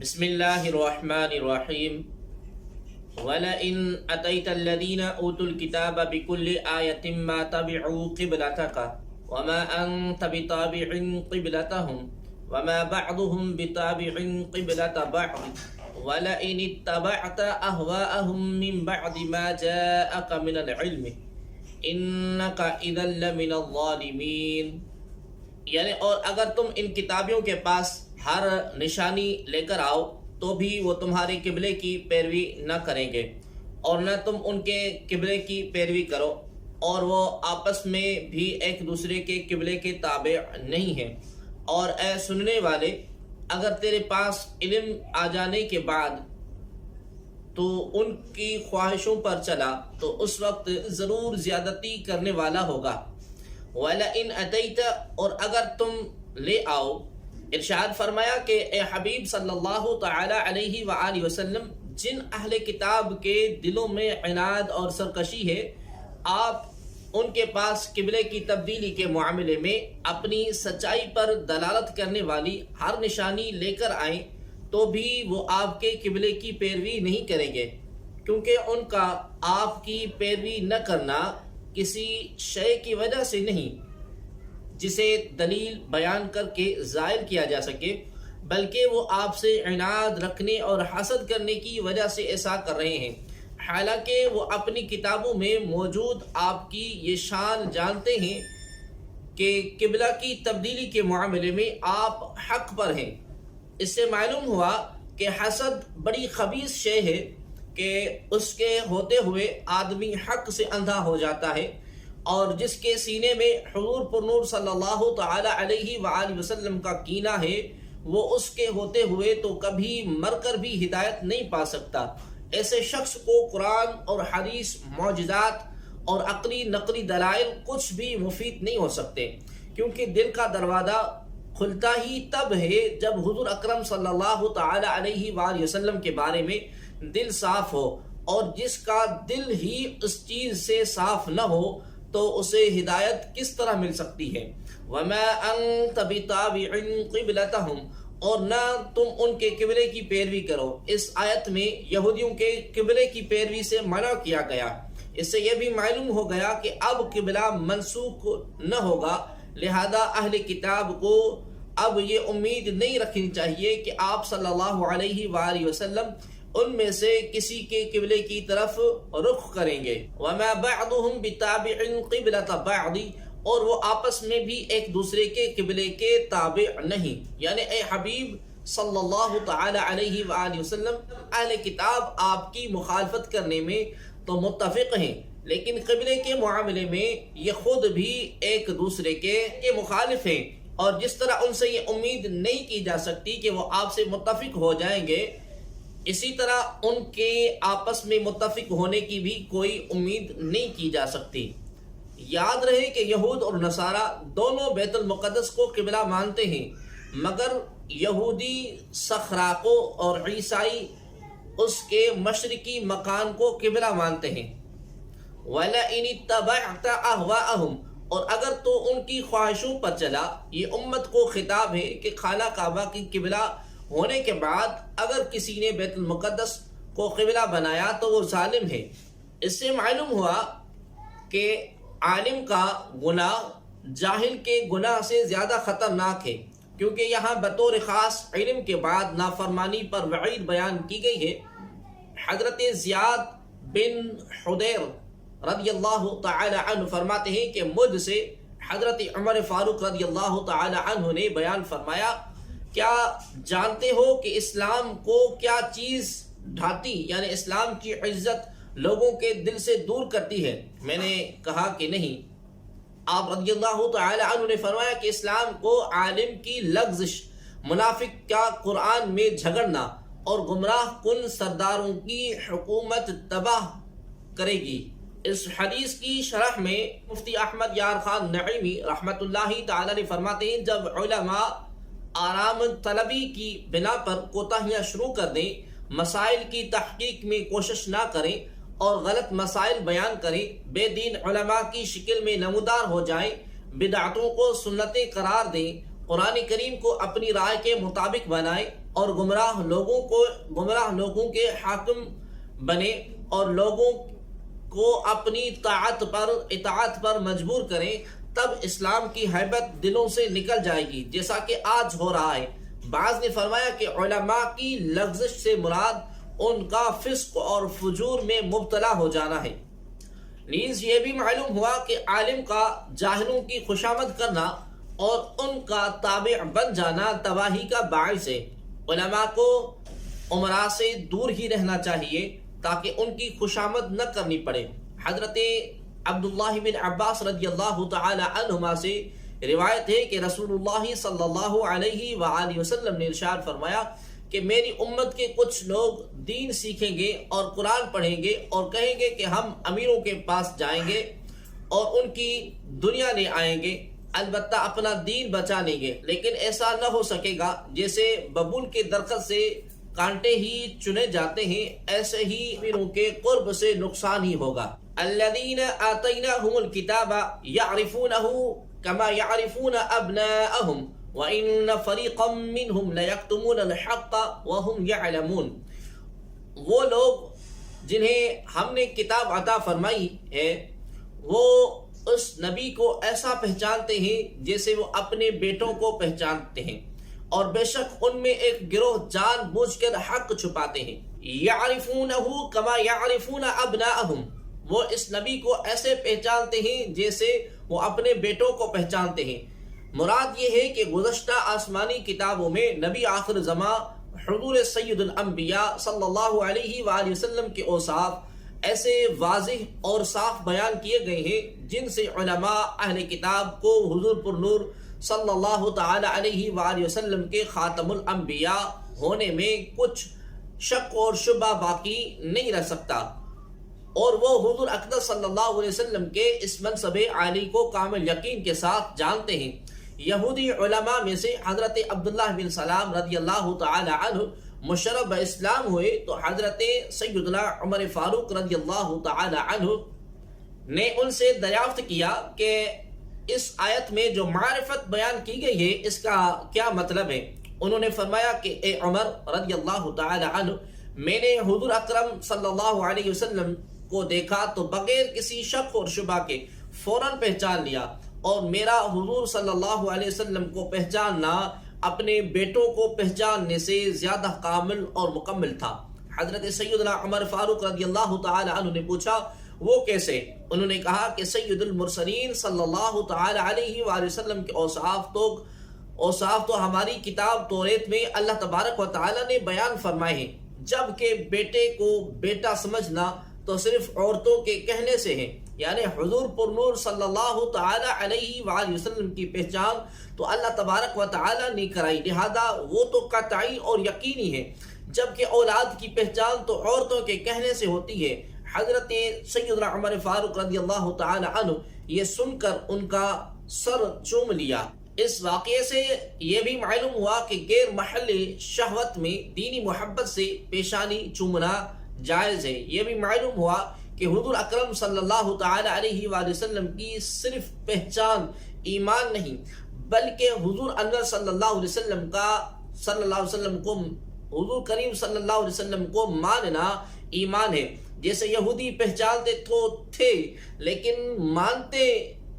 بسم اللہ الرحمن الرحیم وَلَئِنْ أَتَيْتَ الَّذِينَ أُوتُوا الْكِتَابَ بِكُلِّ آيَةٍ مَا تَبِعُوا قِبْلَتَكَ وَمَا أَنْتَ بِتَابِعٍ قِبْلَتَهُمْ وَمَا بَعْضُهُمْ بِتَابِعٍ قِبْلَةَ بَعْضٍ وَلَئِنِ اتَّبَعْتَ أَهْوَاءَهُمْ مِنْ بَعْدِ مَا جَاءَكَ مِنَ الْعِلْمِ إِنَّكَ إِذًا لَمِنَ الظَّالِمِينَ، یعنی اور اگر تم ان کتابیوں کے پاس ہر نشانی لے کر آؤ تو بھی وہ تمہارے قبلے کی پیروی نہ کریں گے اور نہ تم ان کے قبلے کی پیروی کرو، اور وہ آپس میں بھی ایک دوسرے کے قبلے کے تابع نہیں ہیں۔ اور اے سننے والے، اگر تیرے پاس علم آ جانے کے بعد تو ان کی خواہشوں پر چلا تو اس وقت ضرور زیادتی کرنے والا ہوگا۔ وَلَئِنْ أَتَيْتَ، اور اگر تم لے آؤ، ارشاد فرمایا کہ اے حبیب صلی اللہ تعالی علیہ وآلہ وسلم، جن اہل کتاب کے دلوں میں عناد اور سرکشی ہے، آپ ان کے پاس قبلے کی تبدیلی کے معاملے میں اپنی سچائی پر دلالت کرنے والی ہر نشانی لے کر آئیں تو بھی وہ آپ کے قبلے کی پیروی نہیں کریں گے، کیونکہ ان کا آپ کی پیروی نہ کرنا کسی شے کی وجہ سے نہیں جسے دلیل بیان کر کے زائل کیا جا سکے، بلکہ وہ آپ سے عناد رکھنے اور حسد کرنے کی وجہ سے ایسا کر رہے ہیں، حالانکہ وہ اپنی کتابوں میں موجود آپ کی یہ شان جانتے ہیں کہ قبلہ کی تبدیلی کے معاملے میں آپ حق پر ہیں۔ اس سے معلوم ہوا کہ حسد بڑی خبیث شے ہے کہ اس کے ہوتے ہوئے آدمی حق سے اندھا ہو جاتا ہے، اور جس کے سینے میں حضور پر نور صلی اللہ تعالی علیہ وآلہ وسلم کا کینہ ہے، وہ اس کے ہوتے ہوئے تو کبھی مر کر بھی ہدایت نہیں پا سکتا۔ ایسے شخص کو قرآن اور حدیث، معجزات اور عقلی نقلی دلائل کچھ بھی مفید نہیں ہو سکتے، کیونکہ دل کا دروازہ کھلتا ہی تب ہے جب حضور اکرم صلی اللہ تعالی علیہ وآلہ وسلم کے بارے میں دل صاف ہو، اور جس کا دل ہی اس چیز سے صاف نہ ہو تو اسے ہدایت کس طرح مل سکتی ہے؟ وَمَا أَنْتَ بِتَابِعٍ قِبْلَتَهُمْ، اور نہ تم ان کے قبلے کی پیروی کرو۔ اس آیت میں یہودیوں کے قبلے کی پیروی سے منع کیا گیا۔ اس سے یہ بھی معلوم ہو گیا کہ اب قبلہ منسوخ نہ ہوگا، لہذا اہل کتاب کو اب یہ امید نہیں رکھنی چاہیے کہ آپ صلی اللہ علیہ وآلہ وسلم ان میں سے کسی کے قبلے کی طرف رخ کریں گے۔ وَمَا بَعْضُهُمْ بِتَابِعٍ قِبْلَةَ بَعْضٍ، اور وہ آپس میں بھی ایک دوسرے کے قبلے کے تابع نہیں، یعنی اے حبیب صلی اللہ تعالی علیہ وآلہ وسلم، اہل کتاب آپ کی مخالفت کرنے میں تو متفق ہیں، لیکن قبلے کے معاملے میں یہ خود بھی ایک دوسرے کے مخالف ہیں، اور جس طرح ان سے یہ امید نہیں کی جا سکتی کہ وہ آپ سے متفق ہو جائیں گے، اسی طرح ان کے آپس میں متفق ہونے کی بھی کوئی امید نہیں کی جا سکتی۔ یاد رہے کہ یہود اور نصارہ دونوں بیت المقدس کو قبلہ مانتے ہیں، مگر یہودی صخرہ کو اور عیسائی اس کے مشرقی مکان کو قبلہ مانتے ہیں۔ وَلَئِنِ اتَّبَعْتَ أَهْوَاءَهُمْ، اور اگر تو ان کی خواہشوں پر چلا، یہ امت کو خطاب ہے کہ خانہ کعبہ کی قبلہ ہونے کے بعد اگر کسی نے بیت المقدس کو قبلہ بنایا تو وہ ظالم ہے۔ اس سے معلوم ہوا کہ عالم کا گناہ جاہل کے گناہ سے زیادہ خطرناک ہے، کیونکہ یہاں بطور خاص علم کے بعد نافرمانی پر وعید بیان کی گئی ہے۔ حضرت زیاد بن حدیر رضی اللہ تعالی عنہ فرماتے ہیں کہ مجھ سے حضرت عمر فاروق رضی اللہ تعالی عنہ نے بیان فرمایا، کیا جانتے ہو کہ اسلام کو کیا چیز ڈھاتی، یعنی اسلام کی عزت لوگوں کے دل سے دور کرتی ہے؟ میں نے کہا کہ نہیں۔ آپ رضی اللہ تعالی عنہ نے فرمایا کہ اسلام کو عالم کی لغزش، منافق کا قرآن میں جھگڑنا اور گمراہ کن سرداروں کی حکومت تباہ کرے گی۔ اس حدیث کی شرح میں مفتی احمد یار خان نعیمی رحمۃ اللہ تعالی نے فرماتے ہیں، جب علماء آرام طلبی کی بنا پر کوتاہیاں شروع کر دیں، مسائل کی تحقیق میں کوشش نہ کریں اور غلط مسائل بیان کریں، بے دین علماء کی شکل میں نمودار ہو جائیں، بدعتوں کو سنتیں قرار دیں، قرآن کریم کو اپنی رائے کے مطابق بنائے اور گمراہ لوگوں کے حاکم بنے اور لوگوں کو اپنی اطاعت پر مجبور کریں، تب اسلام کی ہیبت دلوں سے نکل جائے گی، جیسا کہ آج ہو رہا ہے۔ بعض نے فرمایا کہ علماء کی لغزش سے مراد ان کا فسق اور فجور میں مبتلا ہو جانا ہے۔ نیز یہ بھی معلوم ہوا کہ عالم کا جاہلوں کی خوشامد کرنا اور ان کا تابع بن جانا تباہی کا باعث ہے۔ علماء کو امراء سے دور ہی رہنا چاہیے تاکہ ان کی خوشامد نہ کرنی پڑے۔ حضرت عبداللہ بن عباس رضی اللہ تعالی عنہما سے روایت ہے کہ رسول اللہ صلی اللہ علیہ وآلہ وسلم نے ارشاد فرمایا کہ میری امت کے کچھ لوگ دین سیکھیں گے اور قرآن پڑھیں گے اور کہیں گے کہ ہم امیروں کے پاس جائیں گے اور ان کی دنیا لے آئیں گے، البتہ اپنا دین بچا لیں گے، لیکن ایسا نہ ہو سکے گا جیسے ببول کے درخت سے کانٹے ہی چنے جاتے ہیں، ایسے ہی امیروں کے قرب سے نقصان ہی ہوگا۔ الذین آتیناہم الکتاب یعرفونہ کما یعرفون ابناءہم وَإِنَّ فَرِيقًا مِّنْهُمْ لَيَكْتُمُونَ الْحَقَّ وَهُمْ يَعْلَمُونَ، وہ لوگ جنہیں ہم نے کتاب عطا فرمائی ہے وہ اس نبی کو ایسا پہچانتے ہیں جیسے وہ اپنے بیٹوں کو پہچانتے ہیں، اور بے شک ان میں ایک گروہ جان بوجھ کر حق چھپاتے ہیں۔ یعرفونہ کما یعرفون ابناءہم، وہ اس نبی کو ایسے پہچانتے ہیں جیسے وہ اپنے بیٹوں کو پہچانتے ہیں۔ مراد یہ ہے کہ گزشتہ آسمانی کتابوں میں نبی آخر زمان حضور سید الانبیاء صلی اللہ علیہ وآلہ وسلم کے اوصاف ایسے واضح اور صاف بیان کیے گئے ہیں جن سے علماء اہل کتاب کو حضور پر نور صلی اللہ تعالی علیہ وآلہ وسلم کے خاتم الانبیاء ہونے میں کچھ شک اور شبہ باقی نہیں رہ سکتا، اور وہ حضور اقدس صلی اللہ علیہ وسلم کے اس منصب عالی کو کامل یقین کے ساتھ جانتے ہیں۔ یہودی علماء میں سے حضرت عبداللہ بن سلام رضی اللہ تعالی عنہ مشرف اسلام ہوئے تو حضرت سیدنا عمر فاروق رضی اللہ تعالی عنہ نے ان سے دریافت کیا کہ اس آیت میں جو معرفت بیان کی گئی ہے اس کا کیا مطلب ہے؟ انہوں نے فرمایا کہ اے عمر رضی اللہ تعالی عنہ، میں نے حضور اکرم صلی اللہ علیہ وسلم کو دیکھا تو بغیر کسی شک اور شبہ کے فوراً پہچان لیا، اور میرا حضور صلی اللہ علیہ وسلم کو پہچاننا اپنے بیٹوں کو پہچاننے سے زیادہ کامل اور مکمل تھا۔ حضرت سیدنا عمر فاروق رضی اللہ تعالی عنہ نے پوچھا وہ کیسے؟ انہوں نے کہا کہ سید المرسلین صلی اللہ تعالی علیہ وآلہ وسلم کے اوصاف تو ہماری کتاب توریت میں اللہ تبارک و تعالی نے بیان فرمائے ہیں، جبکہ بیٹے کو بیٹا سمجھنا تو صرف عورتوں کے کہنے سے ہے، یعنی حضور پر نور صلی اللہ تعالی علیہ وآلہ وسلم کی پہچان تو اللہ تبارک و تعالی نے کرائی، لہذا وہ تو قطعی اور یقینی ہے، جبکہ اولاد کی پہچان تو عورتوں کے کہنے سے ہوتی ہے۔ حضرت سیدنا عمر فاروق رضی اللہ تعالی عنہ یہ سن کر ان کا سر چوم لیا۔ اس واقعے سے یہ بھی معلوم ہوا کہ غیر محل شہوت میں دینی محبت سے پیشانی چومنا جائز ہے۔ یہ بھی معلوم ہوا کہ حضور اکرم صلی اللہ تعالی علیہ وآلہ وسلم کی صرف پہچان ایمان نہیں، بلکہ حضور انور صلی اللہ علیہ وسلم کو حضور کریم صلی اللہ علیہ وسلم کو ماننا ایمان ہے۔ جیسے یہودی پہچانتے تو تھے لیکن مانتے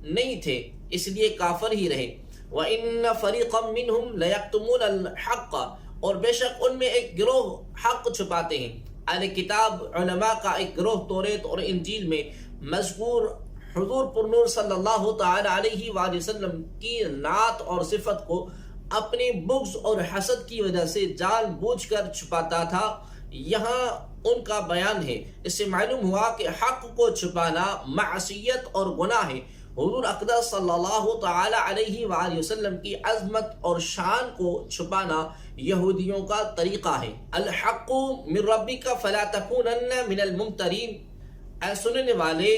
نہیں تھے، اس لیے کافر ہی رہے۔ وَإِنَّ فَرِيقًا مِّنْهُمْ لَيَكْتُمُونَ الْحَقَّ، اور بے شک ان میں ایک گروہ حق چھپاتے ہیں۔ اہل کتاب علماء کا ایک گروہ توریت اور انجیل میں مذکور حضور پر نور صلی اللہ تعالی علیہ وآلہ وسلم کی نعت اور صفت کو اپنی بغض اور حسد کی وجہ سے جان بوجھ کر چھپاتا تھا، یہاں ان کا بیان ہے۔ اس سے معلوم ہوا کہ حق کو چھپانا معصیت اور گناہ ہے۔ حضور اقدس صلی اللہ تعالی علیہ وآلہ وسلم کی عظمت اور شان کو چھپانا یہودیوں کا طریقہ ہے۔ الحق من ربک فلا تکونن من الممترین، اے سننے والے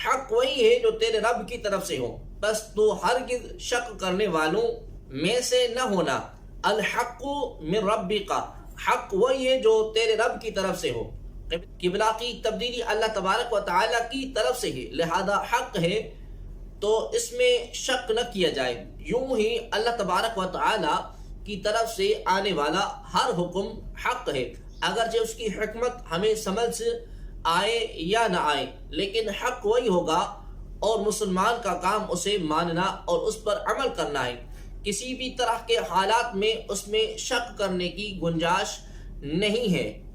حق وہی ہے جو تیرے رب کی طرف سے ہو، بس تو ہرگز شک کرنے والوں میں سے نہ ہونا۔ الحق من ربک، حق وہی ہے جو تیرے رب کی طرف سے ہو۔ قبلہ کی تبدیلی اللہ تبارک و تعالی کی طرف سے ہے، لہذا حق ہے تو اس میں شک نہ کیا جائے۔ یوں ہی اللہ تبارک و تعالی کی طرف سے آنے والا ہر حکم حق ہے، اگرچہ اس کی حکمت ہمیں سمجھ سے آئے یا نہ آئے، لیکن حق وہی ہوگا اور مسلمان کا کام اسے ماننا اور اس پر عمل کرنا ہے۔ کسی بھی طرح کے حالات میں اس میں شک کرنے کی گنجائش نہیں ہے۔